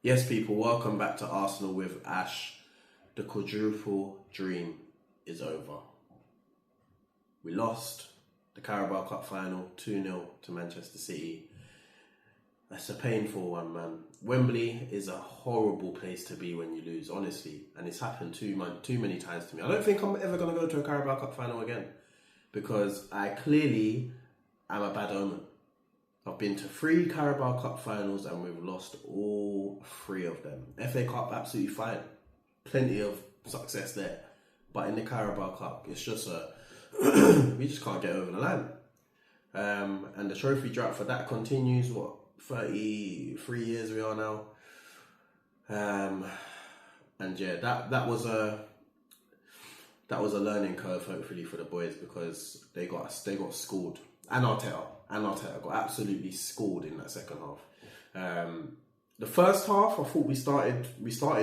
Yes, people, welcome back to Arsenal with Ash. The quadruple dream is over. We lost the Carabao Cup final 2-0 to Manchester City. That's a painful one, man. Wembley is a horrible place to be when you lose, honestly. And it's happened too many times to me. I don't think I'm ever going to go to a Carabao Cup final again, because I clearly am a bad omen. I've been to 3 Carabao Cup finals and we've lost all 3 of them. FA Cup, absolutely fine. Plenty of success there. But in the Carabao Cup, it's just we just can't get over the line. And the trophy drought for that continues, 33 years we are now. And yeah, that was a learning curve, hopefully, for the boys, because they got schooled. And Arteta got absolutely schooled in that second half. The first half, I thought we started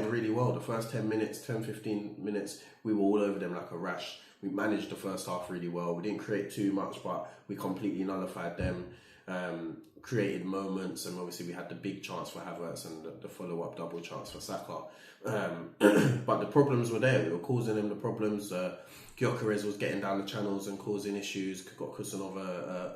really well. The first 10-15 minutes, we were all over them like a rash. We managed the first half really well. We didn't create too much, but we completely nullified them. Created moments, and obviously we had the big chance for Havertz and the follow-up double chance for Saka. But the problems were there. We were causing them the problems. Gyökeres was getting down the channels and causing issues. Got Kusanov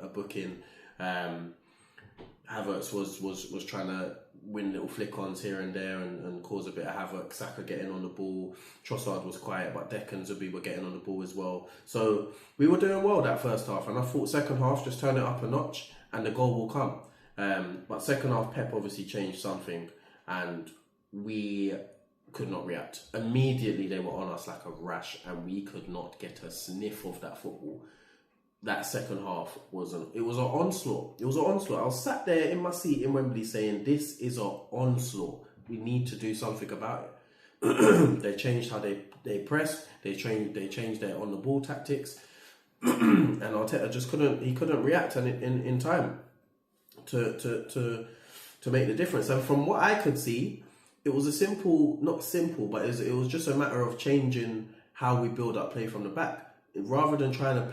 a booking. Havertz was trying to win little flick-ons here and there and cause a bit of havoc. Saka getting on the ball. Trossard was quiet, but Dek and Zubi were getting on the ball as well. So we were doing well that first half, and I thought second half, just turn it up a notch and the goal will come. But second half, Pep obviously changed something and we could not react. Immediately they were on us like a rash and we could not get a sniff of that football. That second half was an onslaught. It was an onslaught. I was sat there in my seat in Wembley saying, this is an onslaught. We need to do something about it. They changed how they pressed. They changed their on the ball tactics. And Arteta just couldn't react in time to make the difference. And from what I could see, it was not simple, but it was just a matter of changing how we build up play from the back, rather than trying to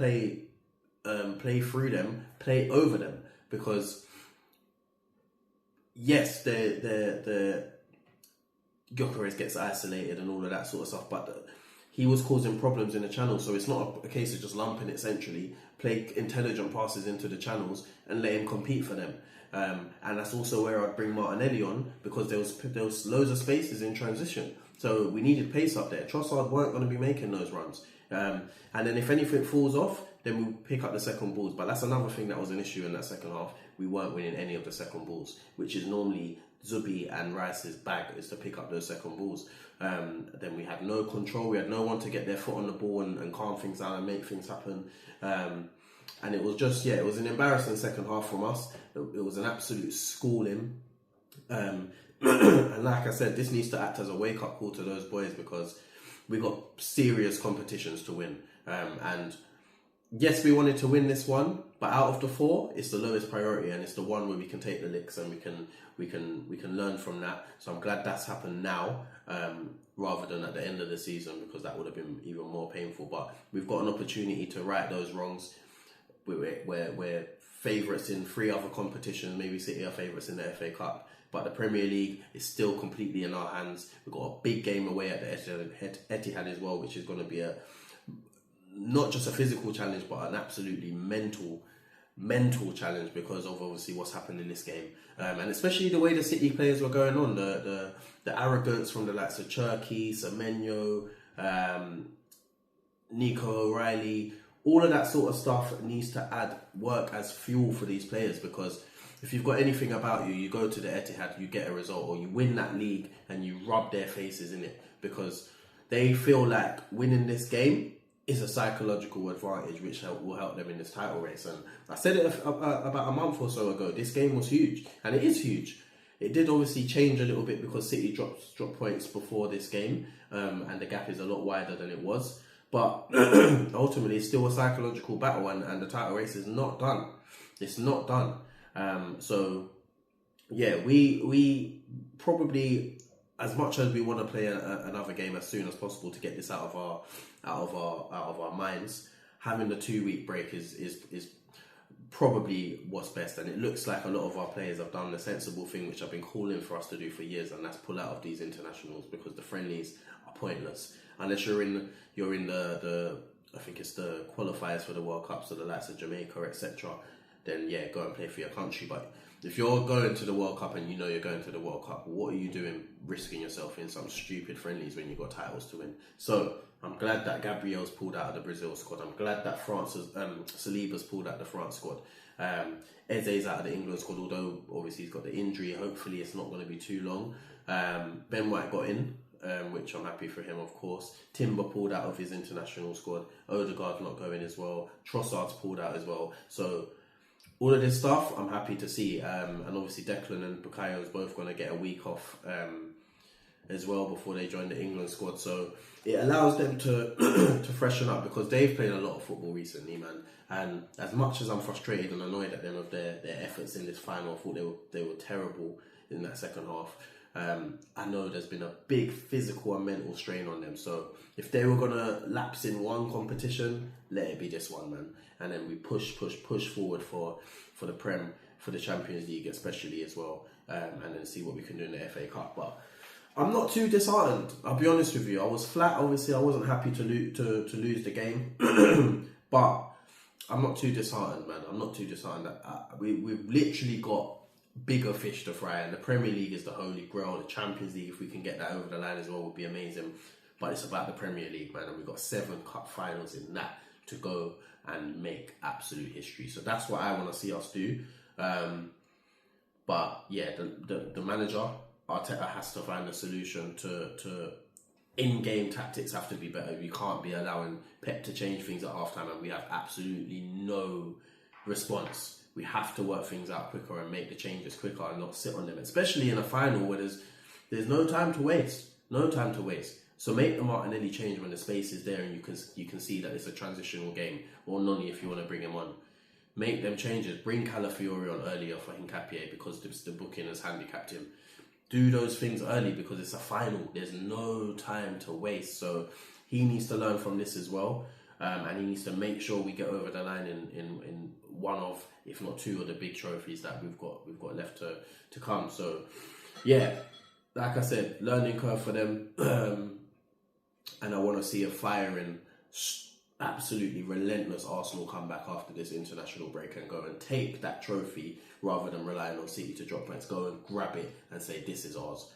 play through them, play over them. Because yes, the Gyökeres gets isolated and all of that sort of stuff, but he was causing problems in the channel. So it's not a case of just lumping it centrally. Play intelligent passes into the channels and let him compete for them. And that's also where I'd bring Martinelli on, because there was loads of spaces in transition. So we needed pace up there. Trossard weren't going to be making those runs. And then if anything falls off, then we'll pick up the second balls. But that's another thing that was an issue in that second half. We weren't winning any of the second balls, which is normally Zubi and Rice's bag, is to pick up those second balls. Then we had no control. We had no one to get their foot on the ball and calm things down and make things happen. And it was just, it was an embarrassing second half from us. It was an absolute schooling. And like I said, this needs to act as a wake-up call to those boys, because we got serious competitions to win. And yes, we wanted to win this one, but out of the 4, it's the lowest priority, and it's the one where we can take the licks and we can learn from that. So I'm glad that's happened now, rather than at the end of the season, because that would have been even more painful. But we've got an opportunity to right those wrongs. We're favourites in 3 other competitions. Maybe City are favourites in the FA Cup, but the Premier League is still completely in our hands. We've got a big game away at the Etihad as well, which is going to be not just a physical challenge, but an absolutely mental challenge, because of obviously what's happened in this game, and especially the way the City players were going on, the arrogance from the likes of Cherki, Semenyo, Nico O'Reilly. All of that sort of stuff needs to add work as fuel for these players, because if you've got anything about you, you go to the Etihad, you get a result, or you win that league and you rub their faces in it, because they feel like winning this game is a psychological advantage which will help them in this title race. And I said it about a month or so ago, this game was huge, and it is huge. It did obviously change a little bit because City dropped points before this game, and the gap is a lot wider than it was. But ultimately, it's still a psychological battle, and the title race is not done. It's not done. So, yeah, we probably, as much as we want to play another game as soon as possible to get this out of our minds, having the 2-week break is probably what's best. And it looks like a lot of our players have done the sensible thing, which I've been calling for us to do for years, and that's pull out of these internationals, because the friendlies are pointless unless you're in the I think it's the qualifiers for the World Cup, so the likes of Jamaica, etc. Then yeah, go and play for your country. But if you're going to the World Cup and you know you're going to the World Cup, what are you doing risking yourself in some stupid friendlies when you've got titles to win? So I'm glad that Gabriel's pulled out of the Brazil squad. I'm glad that Saliba's pulled out of the France squad. Eze's out of the England squad, although obviously he's got the injury. Hopefully it's not going to be too long. Ben White got in, which I'm happy for him, of course. Timber pulled out of his international squad. Odegaard's not going as well. Trossard's pulled out as well. So all of this stuff I'm happy to see. And obviously Declan and Bukayo's both going to get a week off as well before they join the England squad. So it allows them to to freshen up, because they've played a lot of football recently, man. And as much as I'm frustrated and annoyed at them of their efforts in this final, I thought they were terrible in that second half. I know there's been a big physical and mental strain on them. So if they were going to lapse in one competition, let it be this one, man. And then we push forward for the Prem, for the Champions League especially as well, and then see what we can do in the FA Cup. But I'm not too disheartened, I'll be honest with you. I was flat, obviously I wasn't happy to lose the game, but I'm not too disheartened, man. I'm not too disheartened. We've literally got bigger fish to fry, and the Premier League is the holy grail. The Champions League, if we can get that over the line as well, would be amazing. But it's about the Premier League, man, and we've got 7 cup finals in that to go and make absolute history. So that's what I want to see us do. But yeah, the manager, Arteta, has to find a solution to in-game tactics have to be better. We can't be allowing Pep to change things at halftime and we have absolutely no response. We have to work things out quicker and make the changes quicker and not sit on them, especially in a final where there's no time to waste. No time to waste. So make the Martinelli change when the space is there and you can see that it's a transitional game. Or Noni if you want to bring him on. Make them changes. Bring Calafiori on earlier for Hincapié because the booking has handicapped him. Do those things early because it's a final. There's no time to waste. So he needs to learn from this as well. And he needs to make sure we get over the line in one of, if not 2 of the big trophies that we've got left to come. So yeah, like I said, learning curve for them. And I want to see a firing, absolutely relentless Arsenal come back after this international break and go and take that trophy rather than relying on City to drop points. Go and grab it and say, this is ours.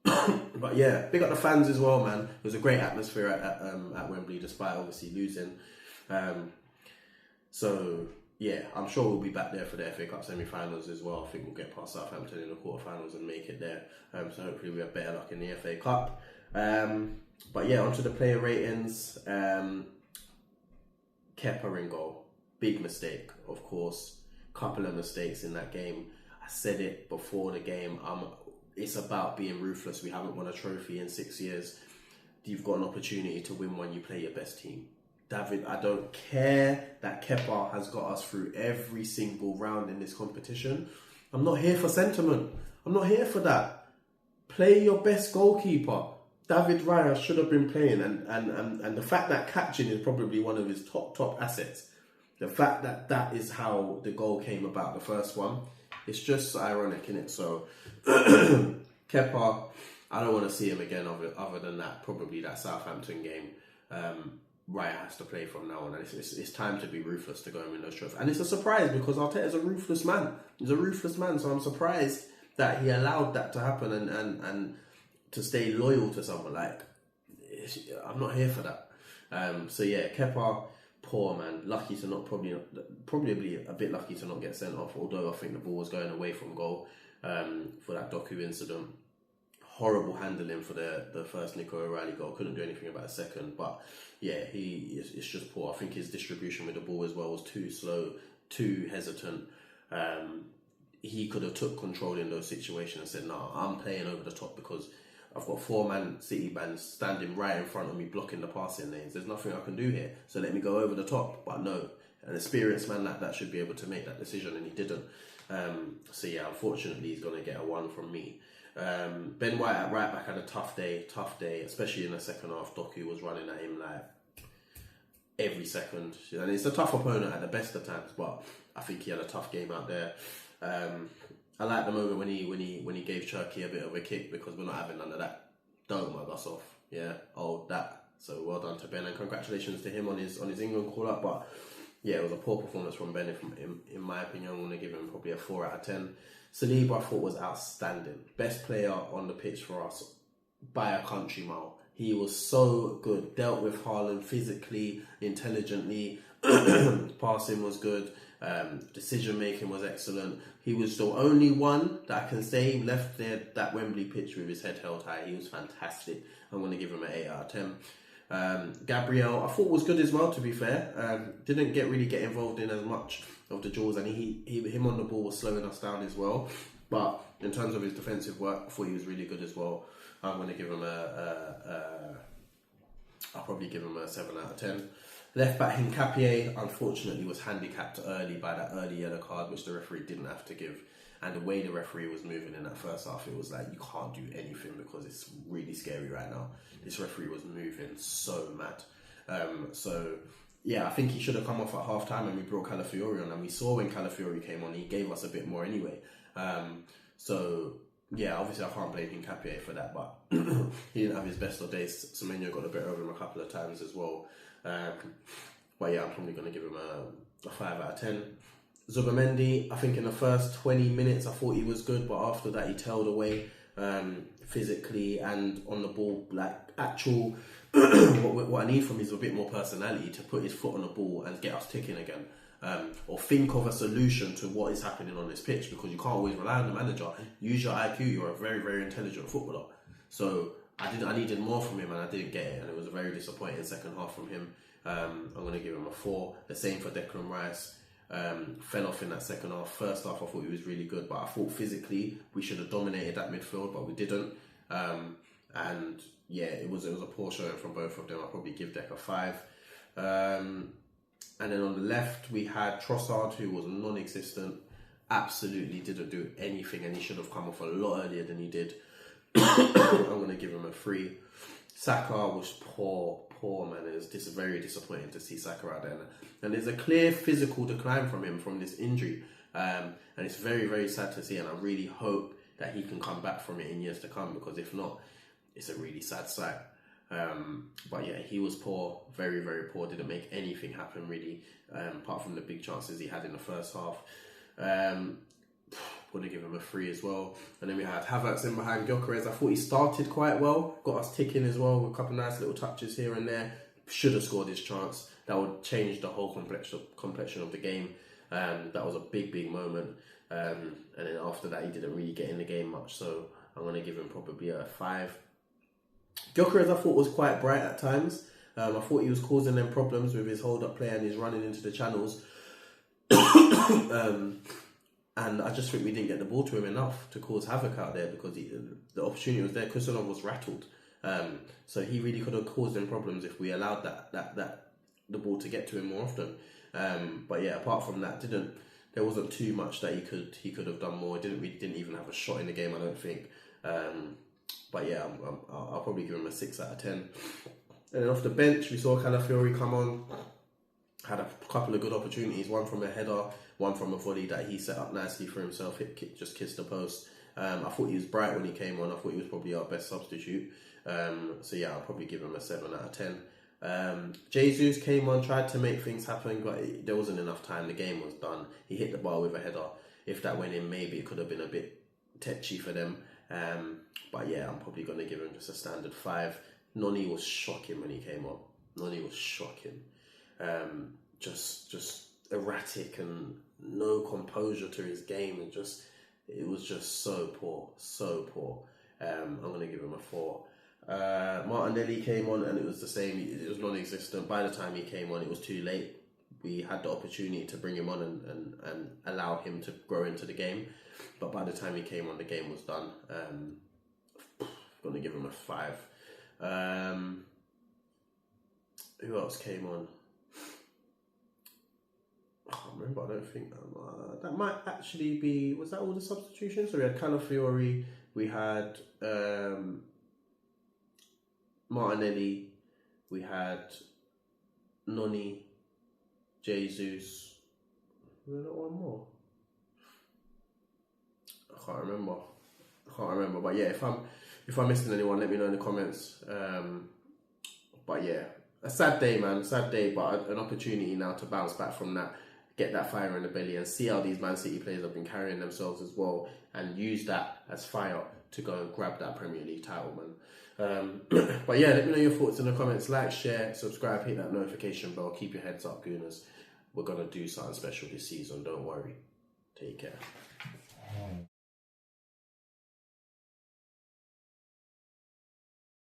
But yeah, big up the fans as well, man. It was a great atmosphere at Wembley, despite obviously losing. So yeah, I'm sure we'll be back there for the FA Cup semi-finals as well. I think we'll get past Southampton in the quarterfinals and make it there. So hopefully we have better luck in the FA Cup. But yeah, onto the player ratings. Kepa in goal, big mistake, of course. Couple of mistakes in that game. I said it before the game. It's about being ruthless. We haven't won a trophy in 6 years. You've got an opportunity to win when you play your best team. David, I don't care that Kepa has got us through every single round in this competition. I'm not here for sentiment. I'm not here for that. Play your best goalkeeper. David Raya should have been playing, and the fact that catching is probably one of his top assets. The fact that that is how the goal came about, the first one, it's just ironic, isn't it? So Kepa, I don't want to see him again other than that, probably that Southampton game. Raya has to play from now on, and it's time to be ruthless to go and win those trophies. And it's a surprise because Arteta's a ruthless man. He's a ruthless man, so I'm surprised that he allowed that to happen and to stay loyal to someone. Like, I'm not here for that. So yeah, Kepa, poor man. Lucky to not probably a bit lucky to not get sent off. Although I think the ball was going away from goal for that Doku incident. Horrible handling for the first Nico O'Reilly goal. Couldn't do anything about the second. But yeah, it's just poor. I think his distribution with the ball as well was too slow, too hesitant. He could have took control in those situations and said, "No, I'm playing over the top because I've got 4-man City fans standing right in front of me blocking the passing lanes. There's nothing I can do here. So let me go over the top." But no, an experienced man like that should be able to make that decision, and he didn't. So yeah, unfortunately, he's going to get a 1 from me. Ben White at right back had a tough day, especially in the second half. Doku was running at him like every second. And it's a tough opponent at the best of times, but I think he had a tough game out there. I like the moment when he gave Cherky a bit of a kick, because we're not having none of that. Don't mug us off. Yeah. Oh, that. So well done to Ben, and congratulations to him on his England call up. But yeah, it was a poor performance from Ben. In my opinion, I'm going to give him probably a 4 out of 10. Saliba, I thought, was outstanding. Best player on the pitch for us by a country mile. He was so good. Dealt with Haaland physically, intelligently. Passing was good. Decision making was excellent. He was the only one that I can say left there that Wembley pitch with his head held high. He was fantastic. I'm going to give him an 8 out of 10. Gabriel, I thought was good as well, to be fair. Didn't really get involved in as much of the duels, and him on the ball was slowing us down as well. But in terms of his defensive work, I thought he was really good as well. I'm going to give him I'll probably give him a 7 out of 10. Left back Hincapié, unfortunately, was handicapped early by that early yellow card, which the referee didn't have to give. And the way the referee was moving in that first half, it was like, you can't do anything because it's really scary right now. This referee was moving so mad. So, yeah, I think he should have come off at half-time, and we brought Calafiori on. And we saw when Calafiori came on, he gave us a bit more anyway. So, yeah, obviously I can't blame Hincapié for that, but he didn't have his best of days. Semenyo got a bit over him a couple of times as well. But yeah, I'm probably going to give him a 5 out of 10. Zubimendi, I think in the first 20 minutes I thought he was good, but after that he tailed away physically and on the ball. Like, actual what I need from him is a bit more personality to put his foot on the ball and get us ticking again, or think of a solution to what is happening on this pitch, because you can't always rely on the manager. Use your IQ. You're a very, very intelligent footballer. So I needed more from him, and I didn't get it, and it was a very disappointing second half from him. I'm going to give him a 4. The same for Declan Rice. Fell off in that second half. First half I thought he was really good, but I thought physically we should have dominated that midfield, but we didn't. And yeah, it was a poor showing from both of them. I'll probably give Deck a 5. And then on the left we had Trossard, who was non-existent. Absolutely didn't do anything, and he should have come off a lot earlier than he did. I'm going to give him a 3. Saka was poor, man. It's very disappointing to see Saka out there. And there's a clear physical decline from him from this injury. And it's very, very sad to see. And I really hope that he can come back from it in years to come, because if not, it's a really sad sight. But yeah, he was poor, very, very poor. Didn't make anything happen really, apart from the big chances he had in the first half. Going to give him a 3 as well. And then we had Havertz in behind Gyökeres. I thought he started quite well, got us ticking as well with a couple of nice little touches here and there. Should have scored his chance. That would change the whole complexion of the game. That was a big, big moment. And then after that, he didn't really get in the game much. So I'm going to give him probably a 5. Gyökeres, I thought, was quite bright at times. I thought he was causing them problems with his hold-up play and his running into the channels. And I just think we didn't get the ball to him enough to cause havoc out there, because the opportunity was there. Kusanov was rattled. So he really could have caused them problems if we allowed the ball to get to him more often. But yeah, apart from that, there wasn't too much that he could have done more. He didn't even have a shot in the game, I don't think. But yeah, I'll probably give him a 6 out of 10. And then off the bench, we saw Calafiori come on. Had a couple of good opportunities, one from a header, one from a volley that he set up nicely for himself, just kissed the post. I thought he was bright when he came on. I thought he was probably our best substitute. So yeah, I'll probably give him a 7 out of 10. Jesus came on, tried to make things happen, but there wasn't enough time. The game was done. He hit the bar with a header. If that went in, maybe it could have been a bit tetchy for them. But yeah, I'm probably going to give him just a standard 5. Noni was shocking when he came on. Noni was shocking. Just erratic and no composure to his game, and it was just so poor. I'm going to give him a 4. Martinelli came on and it was the same. It was non-existent. By the time he came on, it was too late. We had the opportunity to bring him on and allow him to grow into the game, but by the time he came on, the game was done. Going to give him a 5. Who else came on? I can't remember. I don't think that might actually be. Was that all the substitutions? So we had Calafiori, we had Martinelli, we had Noni, Jesus. Was there not one more? I can't remember. But yeah, if I'm missing anyone, let me know in the comments. But yeah, a sad day, man. Sad day, but an opportunity now to bounce back from that, get that fire in the belly, and see how these Man City players have been carrying themselves as well, and use that as fire to go and grab that Premier League title, man. But yeah, let me know your thoughts in the comments. Like, share, subscribe, hit that notification bell. Keep your heads up, Gooners. We're gonna do something special this season. Don't worry. Take care.